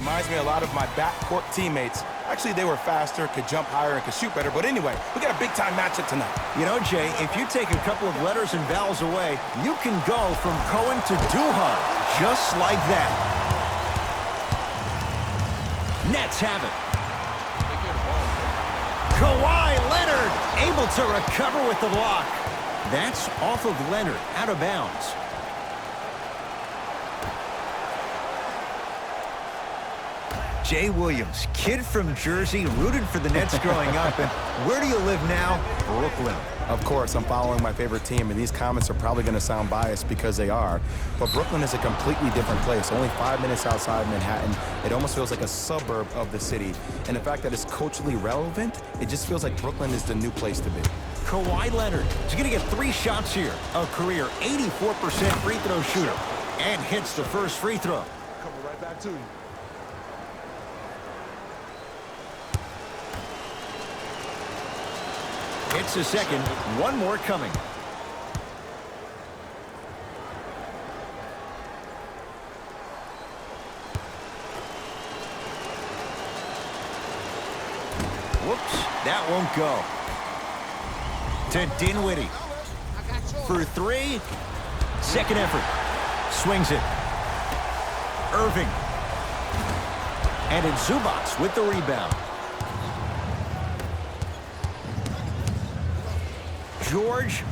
Reminds me a lot of my backcourt teammates. Actually, they were faster, could jump higher, and could shoot better. But anyway, we got a big-time matchup tonight. You know, Jay, if you take a couple of letters and vowels away, you can go from Cohen to Duhan, just like that. Nets have it. Kawhi Leonard able to recover with the block. That's off of Leonard, out of bounds. Jay Williams, kid from Jersey, rooted for the Nets growing up. And where do you live now? Brooklyn. Of course, I'm following my favorite team, and these comments are probably going to sound biased because they are. But Brooklyn is a completely different place. Only 5 minutes outside Manhattan. It almost feels like a suburb of the city. And the fact that it's culturally relevant, it just feels like Brooklyn is the new place to be. Kawhi Leonard is going to get 3 shots here. A career 84% free throw shooter. And hits the first free throw. Coming right back to you. Hits the second. One more coming. Whoops, that won't go. To Dinwiddie. For 3. Second effort. Swings it. Irving. And it's Zubac with the rebound. George,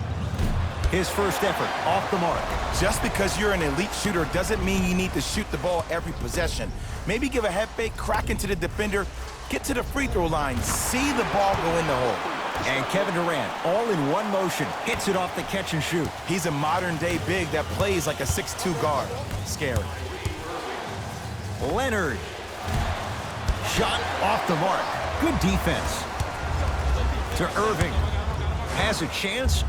his first effort, off the mark. Just because you're an elite shooter doesn't mean you need to shoot the ball every possession. Maybe give a head fake, crack into the defender, get to the free throw line, see the ball go in the hole. And Kevin Durant, all in one motion, hits it off the catch and shoot. He's a modern-day big that plays like a 6'2" guard. Scary. Leonard. Shot off the mark. Good defense. To Irving. Has a chance?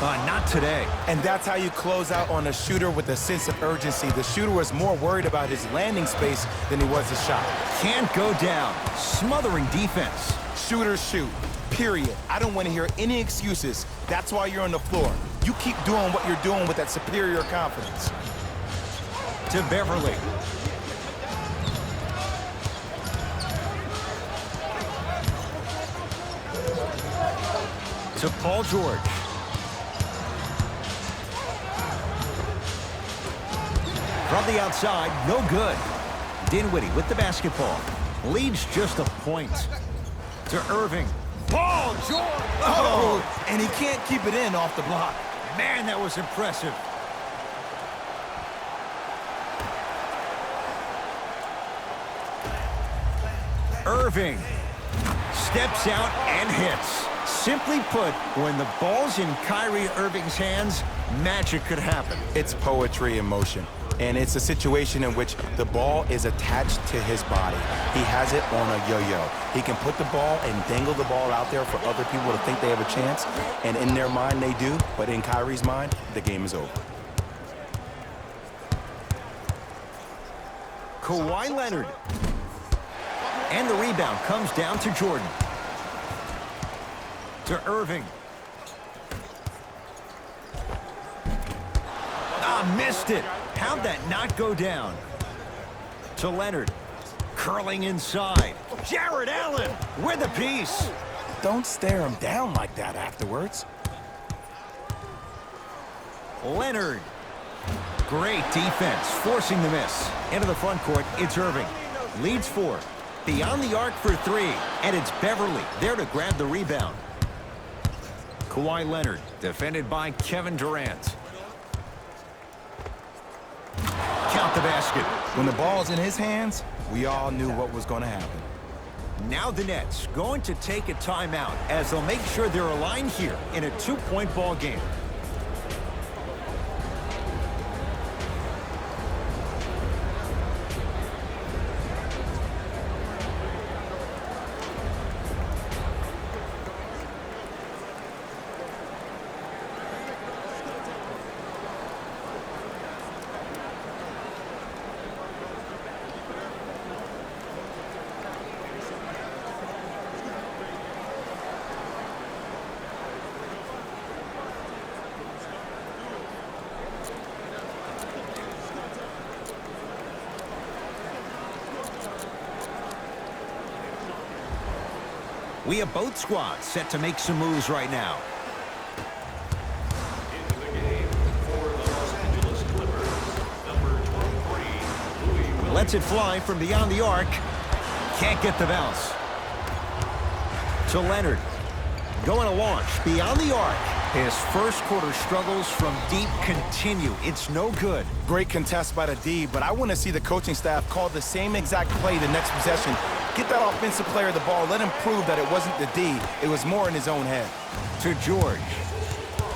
Not today. And that's how you close out on a shooter with a sense of urgency. The shooter was more worried about his landing space than he was his shot. Can't go down. Smothering defense. Shooters shoot, period. I don't want to hear any excuses. That's why you're on the floor. You keep doing what you're doing with that superior confidence. To Beverly. To Paul George. From the outside, no good. Dinwiddie with the basketball. Leads just a point. To Irving. Paul George! Oh, and he can't keep it in off the block. Man, that was impressive. Irving steps out and hits. Simply put, when the ball's in Kyrie Irving's hands, magic could happen. It's poetry in motion, and it's a situation in which the ball is attached to his body. He has it on a yo-yo. He can put the ball and dangle the ball out there for other people to think they have a chance, and in their mind they do, but in Kyrie's mind, the game is over. Kawhi Leonard. And the rebound comes down to Jordan. To Irving. Missed it. How'd that not go down? To Leonard. Curling inside. Jared Allen with a piece. Don't stare him down like that afterwards. Leonard. Great defense, forcing the miss. Into the front court, it's Irving. Leads 4. Beyond the arc for 3. And it's Beverly there to grab the rebound. Kawhi Leonard, defended by Kevin Durant. Count the basket. When the ball's in his hands, we all knew what was going to happen. Now the Nets going to take a timeout as they'll make sure they're aligned here in a 2-point ball game. We have both squads set to make some moves right now. Into the game for the Los Angeles Clippers, number 23, Louis Williams. Lets it fly from beyond the arc. Can't get the bounce. To Leonard. Going to launch beyond the arc. His first quarter struggles from deep continue. It's no good. Great contest by the D, but I want to see the coaching staff call the same exact play the next possession. Get that offensive player the ball. Let him prove that it wasn't the D. It was more in his own head. To George.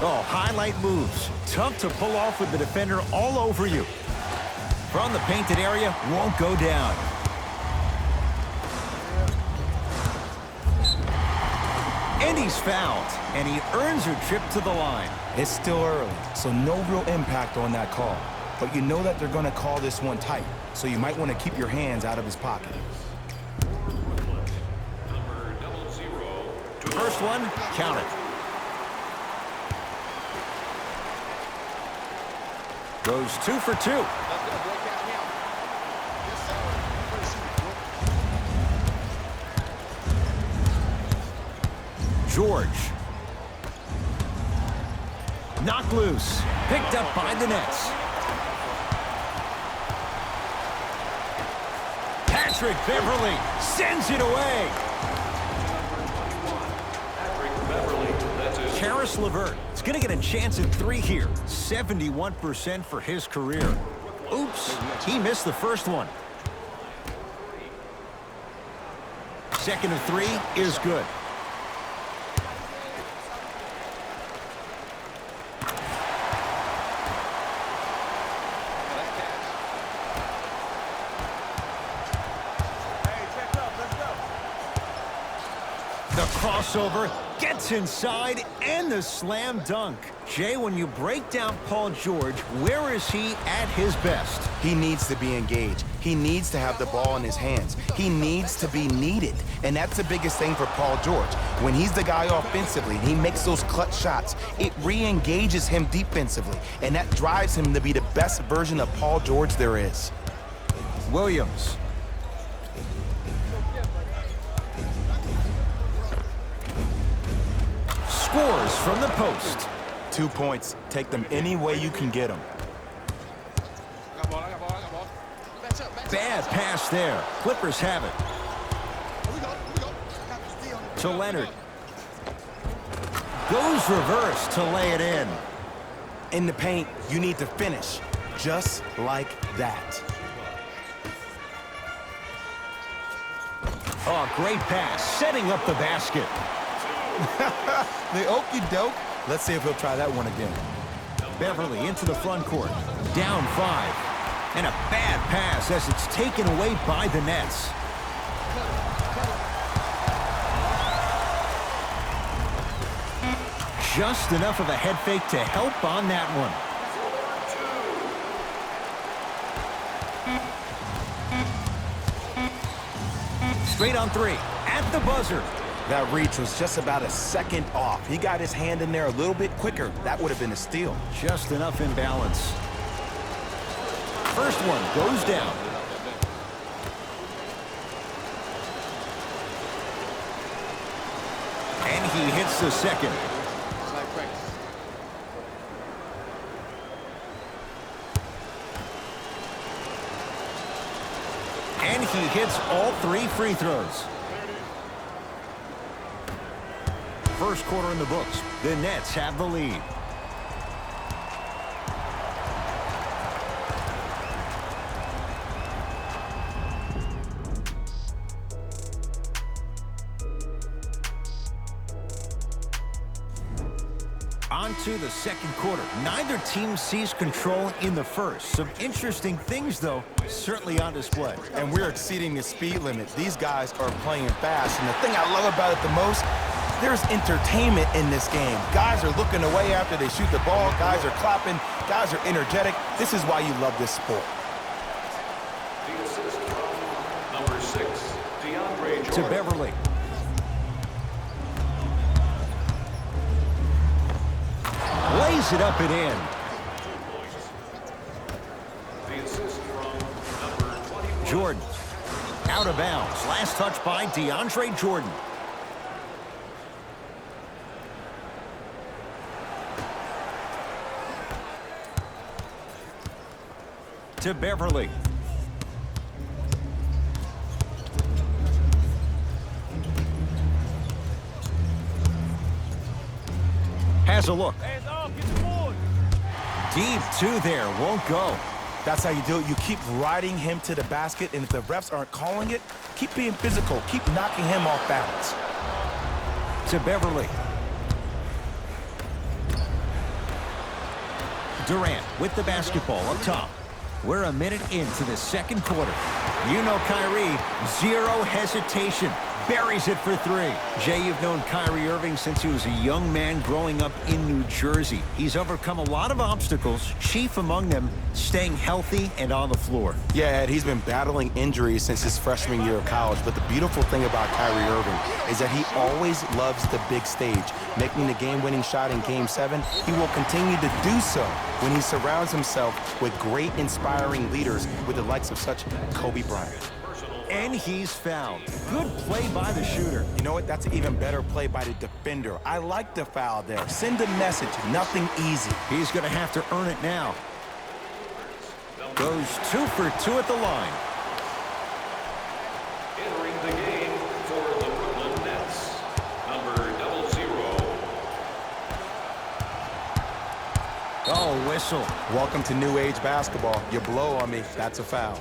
Oh, highlight moves. Tough to pull off with the defender all over you. From the painted area, won't go down. And he's fouled, and he earns a trip to the line. It's still early, so no real impact on that call. But you know that they're going to call this one tight, so you might want to keep your hands out of his pocket. Number 00. First one, count it. Goes 2 for 2. George. Knocked loose. Picked up by the Nets. Patrick Beverly sends it away. Patrick Beverly, that's his Karis LeVert is going to get a chance at 3 here. 71% for his career. Oops, he missed the first one. Second of 3 is good. The crossover gets inside and the slam dunk. Jay, when you break down Paul George, where is he at his best? He needs to be engaged. He needs to have the ball in his hands. He needs to be needed. And that's the biggest thing for Paul George. When he's the guy offensively and he makes those clutch shots, it re-engages him defensively. And that drives him to be the best version of Paul George there is. Williams. Scores from the post. 2 points. Take them any way you can get them. Bad pass there. Clippers have it. To Leonard. Goes reverse to lay it in. In the paint, you need to finish. Just like that. Oh, great pass. Setting up the basket. The okie doke. Let's see if he'll try that one again. Beverly into the front court. Down 5. And a bad pass as it's taken away by the Nets. Just enough of a head fake to help on that one. Straight on 3. At the buzzer. That reach was just about a second off. He got his hand in there a little bit quicker. That would have been a steal. Just enough imbalance. First one goes down. And he hits the second. And he hits all 3 free throws. First quarter in the books. The Nets have the lead. On to the second quarter. Neither team sees control in the first. Some interesting things, though, certainly on display. And we're exceeding the speed limit. These guys are playing fast. And the thing I love about it the most, there's entertainment in this game. Guys are looking away after they shoot the ball. Guys are clapping. Guys are energetic. This is why you love this sport. The assist from number 6, DeAndre Jordan. To Beverly. Lays it up and in. The assist from number 21. Jordan. Out of bounds. Last touch by DeAndre Jordan. to Beverly. Has a look. Deep two there, won't go. That's how you do it. You keep riding him to the basket, and if the refs aren't calling it, keep being physical. Keep knocking him off balance. To Beverly. Durant with the basketball up top. We're a minute into the second quarter. You know Kyrie, zero hesitation. Buries it for three. Jay, you've known Kyrie Irving since he was a young man growing up in New Jersey. He's overcome a lot of obstacles, chief among them staying healthy and on the floor. Yeah, Ed, he's been battling injuries since his freshman year of college, but the beautiful thing about Kyrie Irving is that he always loves the big stage. Making the game-winning shot in Game 7, he will continue to do so when he surrounds himself with great, inspiring leaders with the likes of such Kobe Bryant. And he's fouled. Good play by the shooter. You know what? That's an even better play by the defender. I like the foul there. Send a message. Nothing easy. He's going to have to earn it now. Goes 2 for 2 at the line. Entering the game for the Brooklyn Nets, number 00. Oh, whistle. Welcome to new age basketball. You blow on me. That's a foul.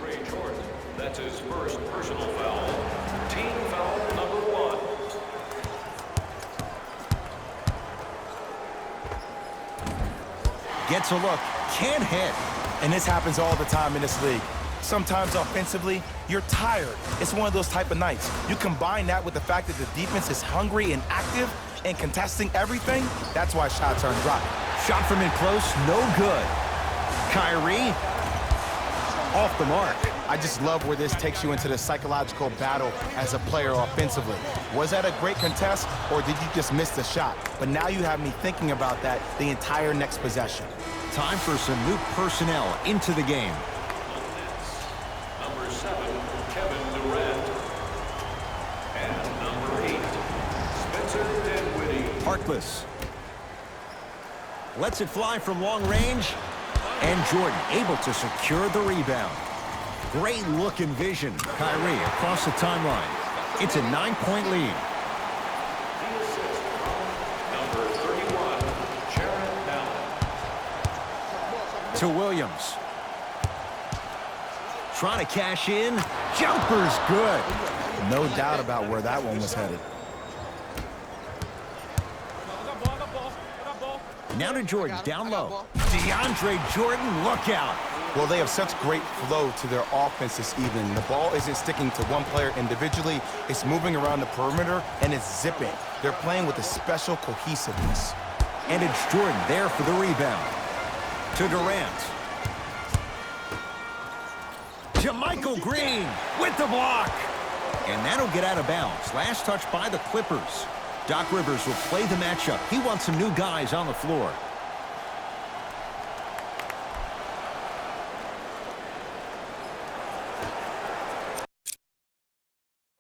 DeAndre Jordan. That's his first personal foul. Team foul number 1. Gets a look. Can't hit. And this happens all the time in this league. Sometimes offensively, you're tired. It's one of those type of nights. You combine that with the fact that the defense is hungry and active and contesting everything, that's why shots aren't dropping. Shot from in close, no good. Kyrie, off the mark. I just love where this takes you into the psychological battle as a player offensively. Was that a great contest, or did you just miss the shot? But now you have me thinking about that the entire next possession. Time for some new personnel into the game. Number 7, Kevin Durant. And number 8, Spencer Dinwiddie. Harkless. Lets it fly from long range. And Jordan able to secure the rebound. Great look and vision. Kyrie across the timeline. It's a 9-point lead. The assist from number 31, Jarrett Allen. To Williams. Trying to cash in. Jumper's good. No doubt about where that one was headed. Now to Jordan, down low. DeAndre Jordan, look out. Well, they have such great flow to their offense this evening. The ball isn't sticking to one player individually. It's moving around the perimeter, and it's zipping. They're playing with a special cohesiveness. And it's Jordan there for the rebound. To Durant. To Michael Green with the block. And that'll get out of bounds. Last touch by the Clippers. Doc Rivers will play the matchup. He wants some new guys on the floor.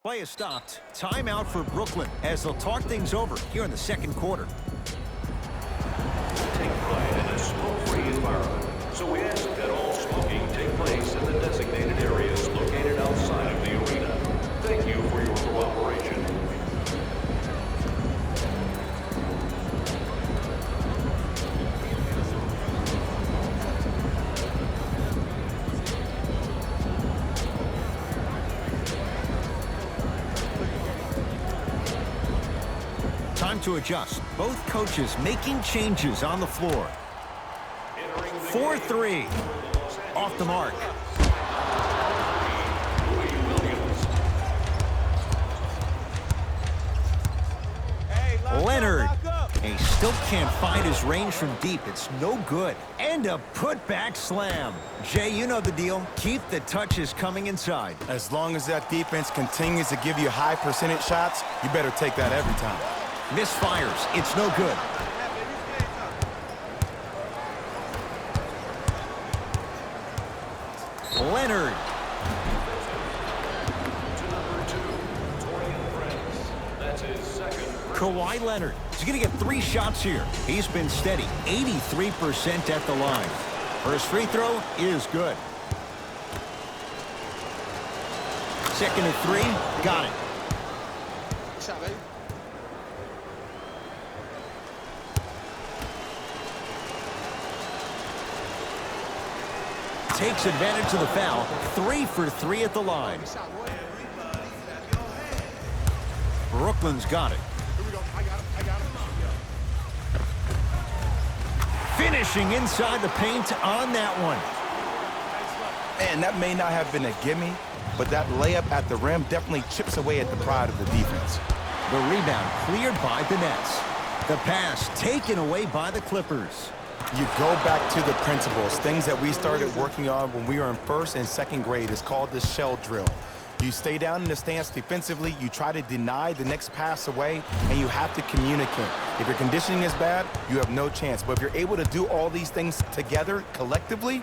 Play is stopped. Timeout for Brooklyn as they'll talk things over here in the second quarter. Take pride in a smoke-free environment, so we ask that all smoking take place in the designated areas located outside of the arena. Thank you for your cooperation. Time to adjust. Both coaches making changes on the floor. 4-3. Off the mark. Leonard. He still can't find his range from deep. It's no good. And a putback slam. Jay, you know the deal. Keep the touches coming inside. As long as that defense continues to give you high percentage shots, you better take that every time. Misfires. It's no good. Leonard. To number 2, Torian Prince. That's his second. Kawhi Leonard. He's going to get 3 shots here. He's been steady. 83% at the line. First free throw is good. Second and 3, got it. Shot, baby. Takes advantage of the foul. 3 for 3 at the line. Shot, boy. Brooklyn's got it. Here we go. I got him. Finishing inside the paint on that one. Man, that may not have been a gimme, but that layup at the rim definitely chips away at the pride of the defense. The rebound cleared by the Nets. The pass taken away by the Clippers. You go back to the principles, things that we started working on when we were in first and second grade. It's called the shell drill. You stay down in the stance defensively, you try to deny the next pass away, and you have to communicate. If your conditioning is bad, you have no chance. But if you're able to do all these things together, collectively,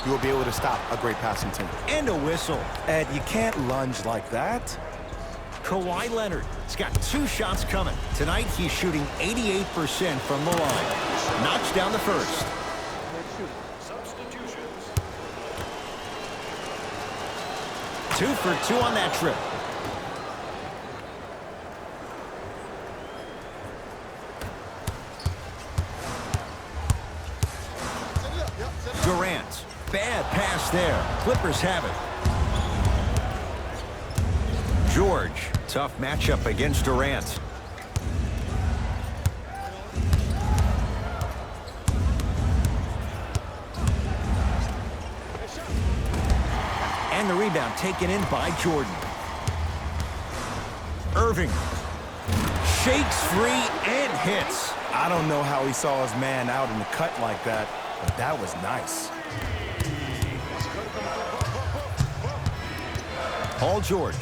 you will be able to stop a great passing team. And a whistle. Ed, you can't lunge like that. Kawhi Leonard has got 2 shots coming. Tonight, he's shooting 88% from the line. Knocks down the first. Substitutions. 2 for 2 on that trip. Durant. Bad pass there. Clippers have it. George. Tough matchup against Durant. And the rebound taken in by Jordan. Irving. Shakes free and hits. I don't know how he saw his man out in the cut like that, but that was nice. Paul George.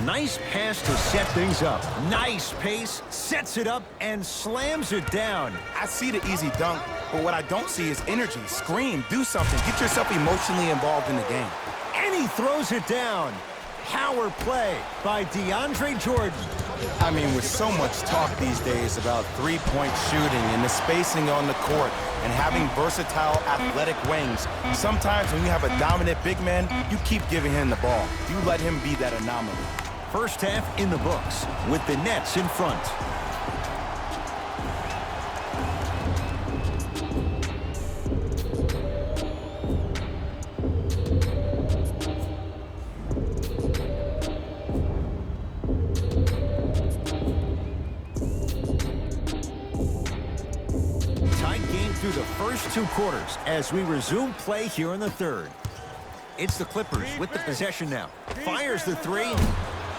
Nice pass to set things up. Nice pace, sets it up, and slams it down. I see the easy dunk, but what I don't see is energy. Scream, do something. Get yourself emotionally involved in the game. And he throws it down. Power play by DeAndre Jordan. I mean, with so much talk these days about three-point shooting and the spacing on the court and having versatile athletic wings, sometimes when you have a dominant big man, you keep giving him the ball. You let him be that anomaly. First half in the books with the Nets in front. Tight game through the first 2 quarters as we resume play here in the third. It's the Clippers with the possession now. Fires the 3.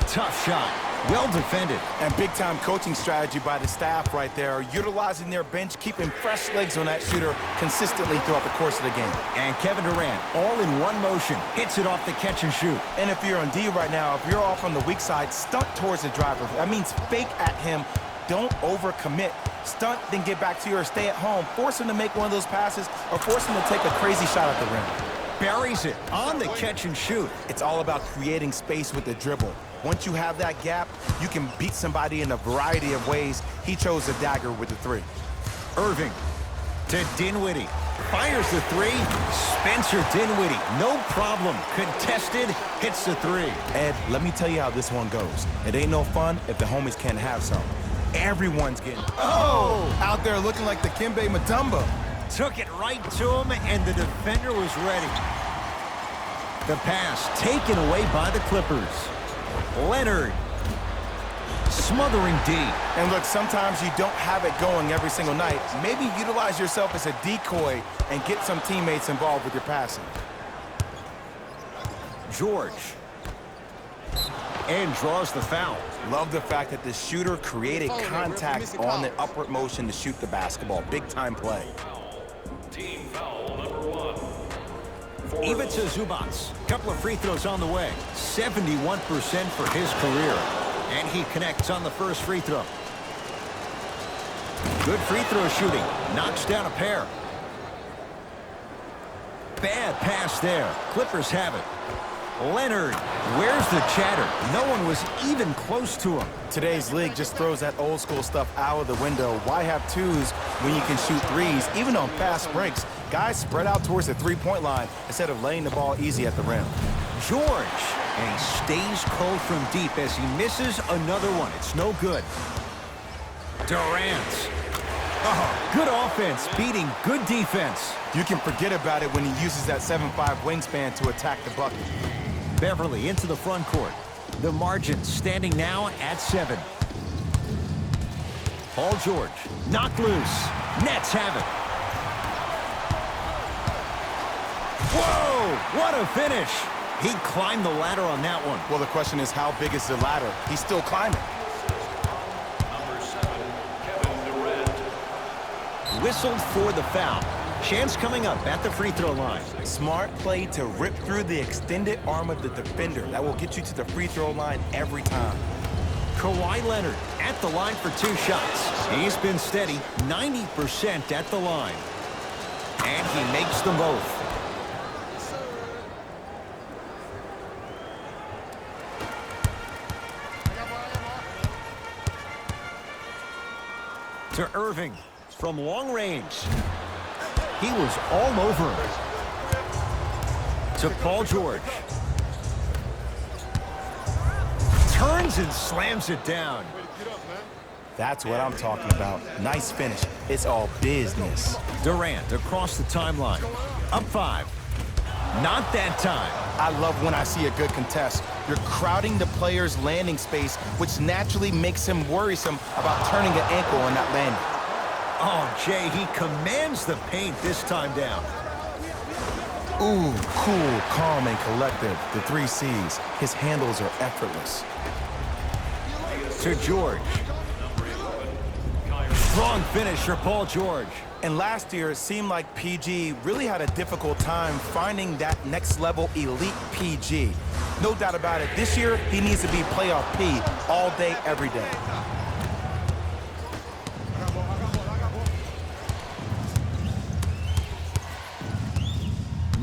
Tough shot. Well defended. And big-time coaching strategy by the staff right there, utilizing their bench, keeping fresh legs on that shooter consistently throughout the course of the game. And Kevin Durant, all in one motion, hits it off the catch and shoot. And if you're on D right now, if you're off on the weak side, stunt towards the driver. That means fake at him. Don't overcommit. Stunt, then get back to your stay at home. Force him to make one of those passes or force him to take a crazy shot at the rim. Buries it on the catch and shoot. It's all about creating space with the dribble. Once you have that gap, you can beat somebody in a variety of ways. He chose the dagger with the 3. Irving to Dinwiddie. Fires the 3. Spencer Dinwiddie, no problem. Contested, hits the 3. Ed, let me tell you how this one goes. It ain't no fun if the homies can't have some. Everyone's getting, out there looking like the Kimbe Mutombo. Took it right to him, and the defender was ready. The pass taken away by the Clippers. Leonard. Smothering D. And look, sometimes you don't have it going every single night. Maybe utilize yourself as a decoy and get some teammates involved with your passing. George. And draws the foul. Love the fact that the shooter created contact on the upward motion to shoot the basketball. Big-time play. Team foul number 1. Ivica Zubac. Couple of free throws on the way. 71% for his career. And he connects on the first free throw. Good free throw shooting. Knocks down a pair. Bad pass there. Clippers have it. Leonard, where's the chatter? No one was even close to him. Today's league just throws that old school stuff out of the window. Why have twos when you can shoot threes, even on fast breaks? Guys spread out towards the three-point line instead of laying the ball easy at the rim. George, and he stays cold from deep as he misses another one. It's no good. Durant. Oh, good offense beating good defense. You can forget about it when he uses that 7'5" wingspan to attack the bucket. Beverly into the front court. The margin standing now at 7. Paul George knocked loose. Nets have it. Whoa! What a finish! He climbed the ladder on that one. Well, the question is, how big is the ladder? He's still climbing. Number 7, Kevin Durant. Whistled for the foul. Chance coming up at the free throw line. Smart play to rip through the extended arm of the defender. That will get you to the free throw line every time. Kawhi Leonard at the line for 2 shots. He's been steady, 90% at the line. And he makes them both. To Irving from long range. He was all over him. To Paul George. Turns and slams it down. That's what I'm talking about. Nice finish. It's all business. Durant across the timeline. Up 5. Not that time. I love when I see a good contest. You're crowding the player's landing space, which naturally makes him worrisome about turning an ankle on that landing. Oh, Jay, he commands the paint this time down. Ooh, cool, calm, and collective. The 3 C's. His handles are effortless. To George. Strong finish for Paul George. And last year, it seemed like PG really had a difficult time finding that next level elite PG. No doubt about it, this year, he needs to be playoff P all day, every day.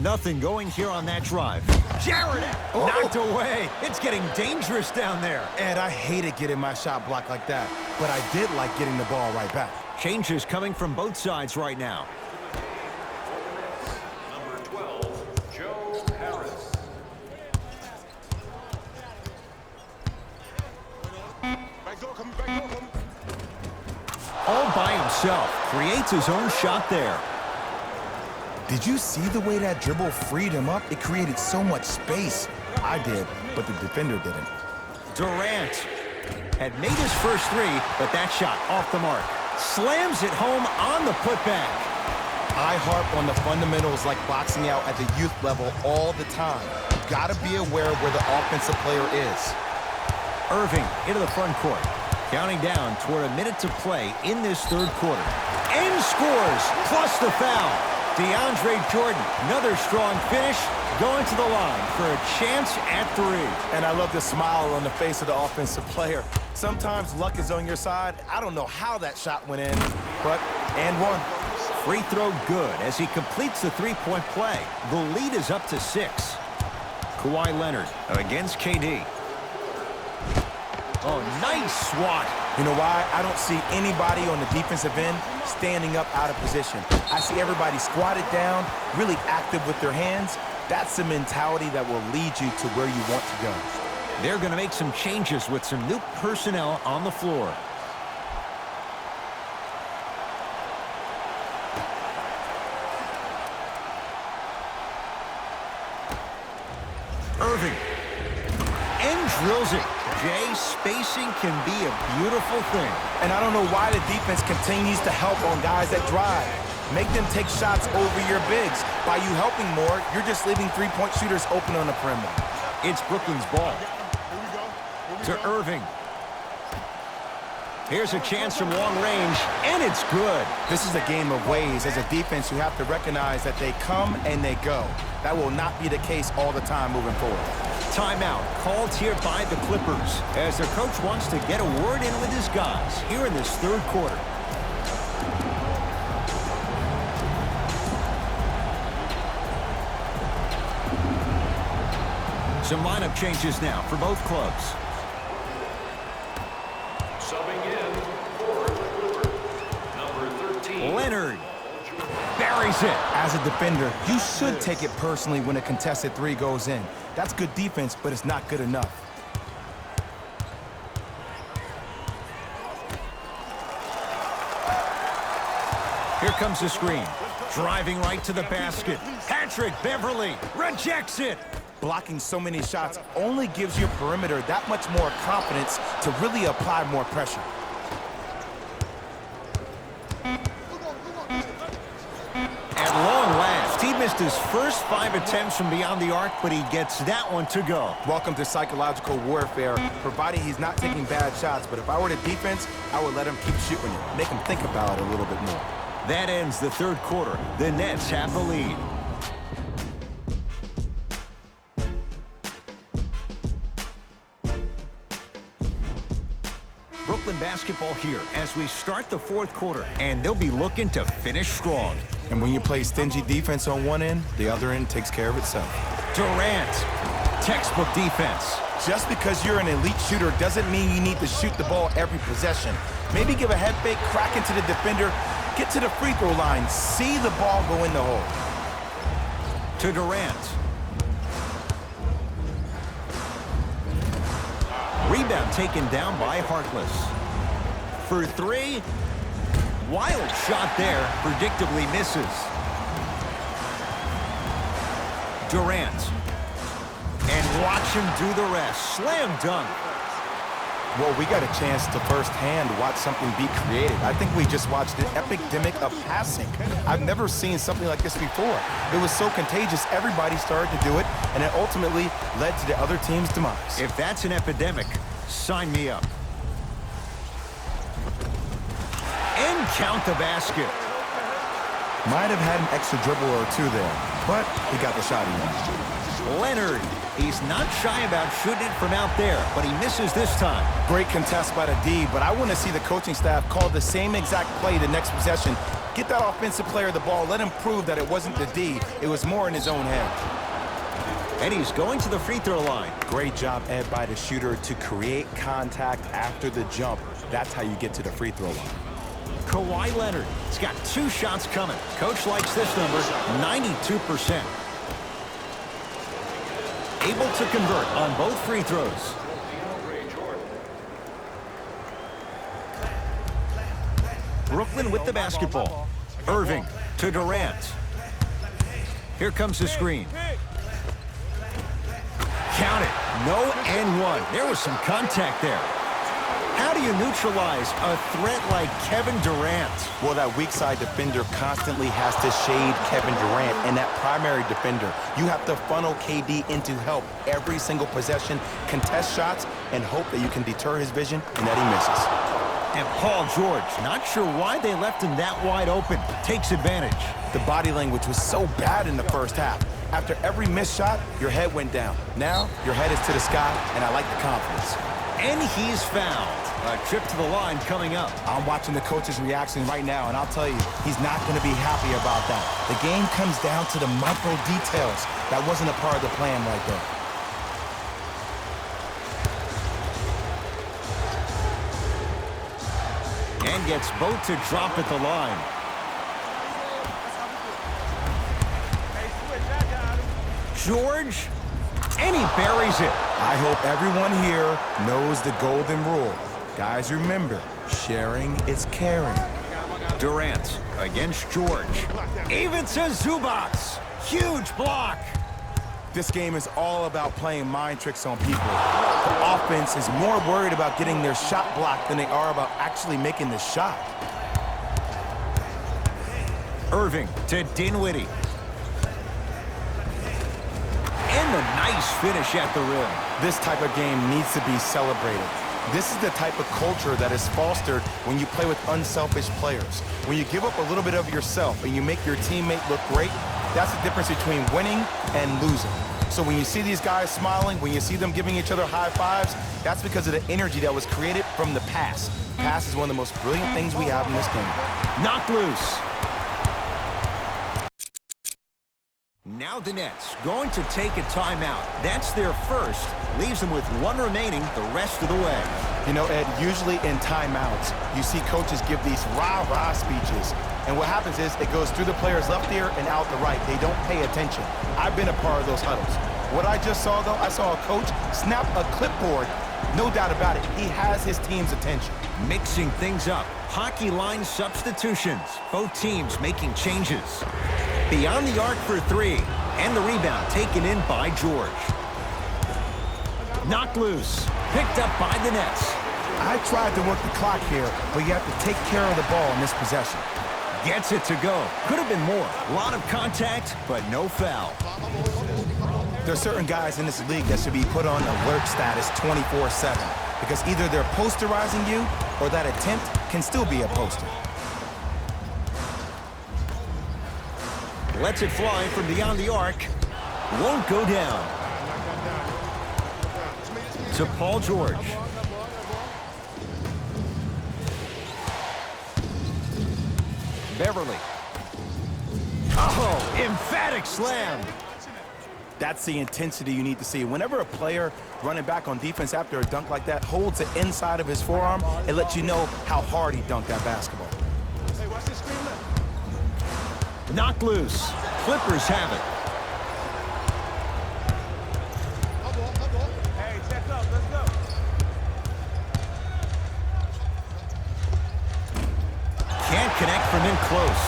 Nothing going here on that drive. Jarrett knocked away. It's getting dangerous down there. And I hated getting my shot blocked like that, but I did like getting the ball right back. Changes coming from both sides right now. Number 12, Joe Harris. Back door, come back door, come. All by himself. Creates his own shot there. Did you see the way that dribble freed him up? It created so much space. I did, but the defender didn't. Durant had made his first 3, but that shot off the mark. Slams it home on the putback. I harp on the fundamentals like boxing out at the youth level all the time. You gotta be aware of where the offensive player is. Irving into the front court. Counting down toward a minute to play in this 3rd quarter. And scores, plus the foul. DeAndre Jordan, another strong finish, going to the line for a chance at 3. And I love the smile on the face of the offensive player. Sometimes luck is on your side. I don't know how that shot went in, but and one. Free throw good as he completes the 3-point play. The lead is up to 6. Kawhi Leonard against KD. Oh, nice swat. You know why? I don't see anybody on the defensive end standing up out of position. I see everybody squatted down, really active with their hands. That's the mentality that will lead you to where you want to go. They're going to make some changes with some new personnel on the floor. Irving. And drills it. Jay, spacing can be a beautiful thing. And I don't know why the defense continues to help on guys that drive. Make them take shots over your bigs. By you helping more, you're just leaving 3-point shooters open on the perimeter. It's Brooklyn's ball. To Irving. Here's a chance from long range, and it's good. This is a game of ways. As a defense, you have to recognize that they come and they go. That will not be the case all the time moving forward. Timeout called here by the Clippers as their coach wants to get a word in with his guys here in this 3rd quarter. Some lineup changes now for both clubs. Subbing in for the Clippers, number 13. Leonard buries it. As a defender, you should take it personally when a contested three goes in. That's good defense, but it's not good enough. Here comes the screen. Driving right to the basket. Patrick Beverly rejects it. Blocking so many shots only gives your perimeter that much more confidence to really apply more pressure. At long last, he missed his first 5 attempts from beyond the arc, but he gets that one to go. Welcome to psychological warfare, providing he's not taking bad shots. But if I were the defense, I would let him keep shooting it. Make him think about it a little bit more. That ends the third quarter. The Nets have the lead. Brooklyn basketball here as we start the fourth quarter, and they'll be looking to finish strong. And when you play stingy defense on one end, the other end takes care of itself. Durant, textbook defense. Just because you're an elite shooter doesn't mean you need to shoot the ball every possession. Maybe give a head fake, crack into the defender, get to the free throw line, see the ball go in the hole. To Durant. Rebound taken down by Harkless. For 3. Wild shot there, predictably misses. Durant. And watch him do the rest. Slam dunk. Well, we got a chance to firsthand watch something be created. I think we just watched an epidemic of passing. I've never seen something like this before. It was so contagious, everybody started to do it, and it ultimately led to the other team's demise. If that's an epidemic, sign me up. And count the basket. Might have had an extra dribble or two there, but he got the shot in. Leonard. He's not shy about shooting it from out there, but he misses this time. Great contest by the D, but I want to see the coaching staff call the same exact play the next possession. Get that offensive player the ball. Let him prove that it wasn't the D. It was more in his own head. And he's going to the free throw line. Great job, Ed, by the shooter to create contact after the jump. That's how you get to the free throw line. Kawhi Leonard. He's got 2 shots coming. Coach likes this number, 92%. Able to convert on both free throws. Brooklyn with the basketball. Irving to Durant. Here comes the screen. Count it. No and 1. There was some contact there. How do you neutralize a threat like Kevin Durant? Well, that weak side defender constantly has to shade Kevin Durant, and that primary defender, you have to funnel KD into help every single possession, contest shots, and hope that you can deter his vision and that he misses. And Paul George, not sure why they left him that wide open, takes advantage. The body language was so bad in the first half. After every missed shot, your head went down. Now, your head is to the sky, and I like the confidence. And he's fouled. A trip to the line coming up. I'm watching the coach's reaction right now, and I'll tell you, he's not going to be happy about that. The game comes down to the micro details. That wasn't a part of the plan right there. And gets both to drop at the line. George, and he buries it. I hope everyone here knows the golden rule. Guys, remember, sharing is caring. Durant against George. Even to Zubats. Huge block. This game is all about playing mind tricks on people. The offense is more worried about getting their shot blocked than they are about actually making the shot. Irving to Dinwiddie. And the nice finish at the rim. This type of game needs to be celebrated. This is the type of culture that is fostered when you play with unselfish players. When you give up a little bit of yourself and you make your teammate look great, that's the difference between winning and losing. So when you see these guys smiling, when you see them giving each other high fives, that's because of the energy that was created from the pass. Pass is one of the most brilliant things we have in this game. Knocked loose. Now Now the Nets going to take a timeout. That's their first. Leaves them with one remaining the rest of the way. You know, Ed, usually in timeouts, you see coaches give these rah-rah speeches. And what happens is it goes through the player's left ear and out the right. They don't pay attention. I've been a part of those huddles. What I just saw, though, I saw a coach snap a clipboard. No doubt about it. He has his team's attention. Mixing things up. Hockey line substitutions. Both teams making changes. Beyond the arc for three. And the rebound taken in by George. Knocked loose. Picked up by the Nets. I tried to work the clock here, but you have to take care of the ball in this possession. Gets it to go. Could have been more. A lot of contact, but no foul. There are certain guys in this league that should be put on alert status 24/7 because either they're posterizing you or that attempt can still be a poster. Lets it fly from beyond the arc. Won't go down. To Paul George. Beverly. Oh, emphatic slam. That's the intensity you need to see. Whenever a player running back on defense after a dunk like that holds the inside of his forearm, it lets you know how hard he dunked that basketball. Knocked loose. Clippers have it. Hey, check up. Let's go. Can't connect from in close.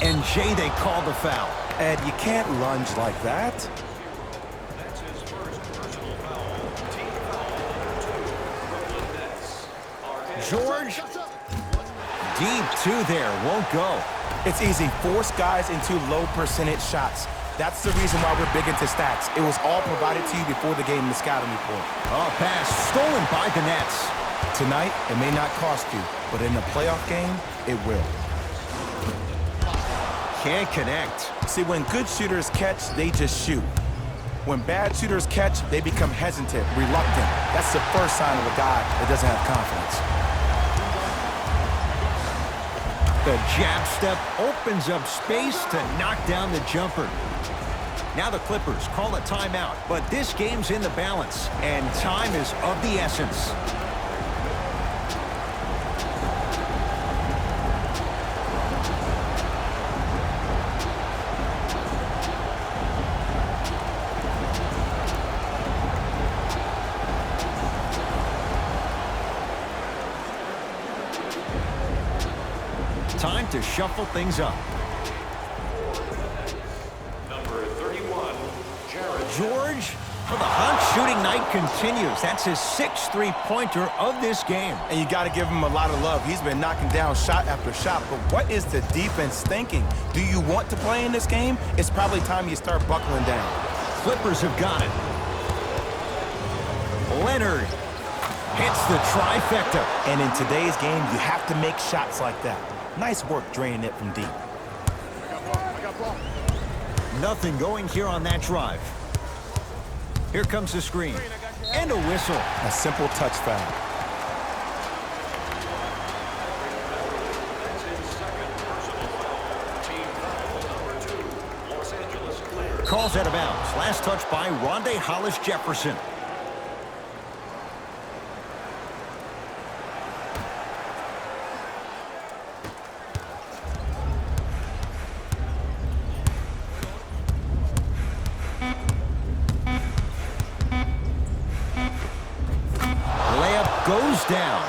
And Jay, they call the foul. Ed, you can't lunge like that. That's his first personal foul. Team foul number 2. Brooklyn Nets are in. George. Deep two there. Won't go. It's easy. Force guys into low percentage shots. That's the reason why we're big into stats. It was all provided to you before the game in the scouting report. Oh, pass stolen by the Nets. Tonight, it may not cost you, but in a playoff game, it will. Can't connect. See, when good shooters catch, they just shoot. When bad shooters catch, they become hesitant, reluctant. That's the first sign of a guy that doesn't have confidence. The jab step opens up space to knock down the jumper. Now the Clippers call a timeout, but this game's in the balance, and time is of the essence. Time to shuffle things up. Number 31, Jared. George, for the hunt, shooting night continues. That's his 6th three-pointer of this game. And you got to give him a lot of love. He's been knocking down shot after shot. But what is the defense thinking? Do you want to play in this game? It's probably time you start buckling down. Clippers have got it. Leonard hits the trifecta. And in today's game, you have to make shots like that. Nice work draining it from deep. Nothing going here on that drive. Here comes the screen. And a whistle. A simple touch foul. That's his second personal foul. Team foul number 2, Los Angeles Clippers. Calls out of bounds. Last touch by Rondae Hollis-Jefferson. Goes down.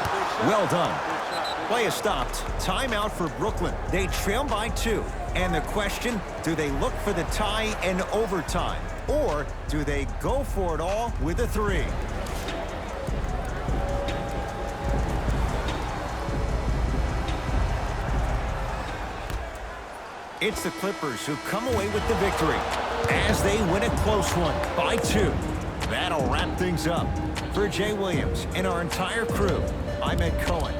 Well done. Play is stopped. Timeout for Brooklyn. They trail by 2. And the question, do they look for the tie in overtime? Or do they go for it all with a 3? It's the Clippers who come away with the victory as they win a close one by 2. That'll wrap things up. For Jay Williams and our entire crew, I'm Ed Cohen.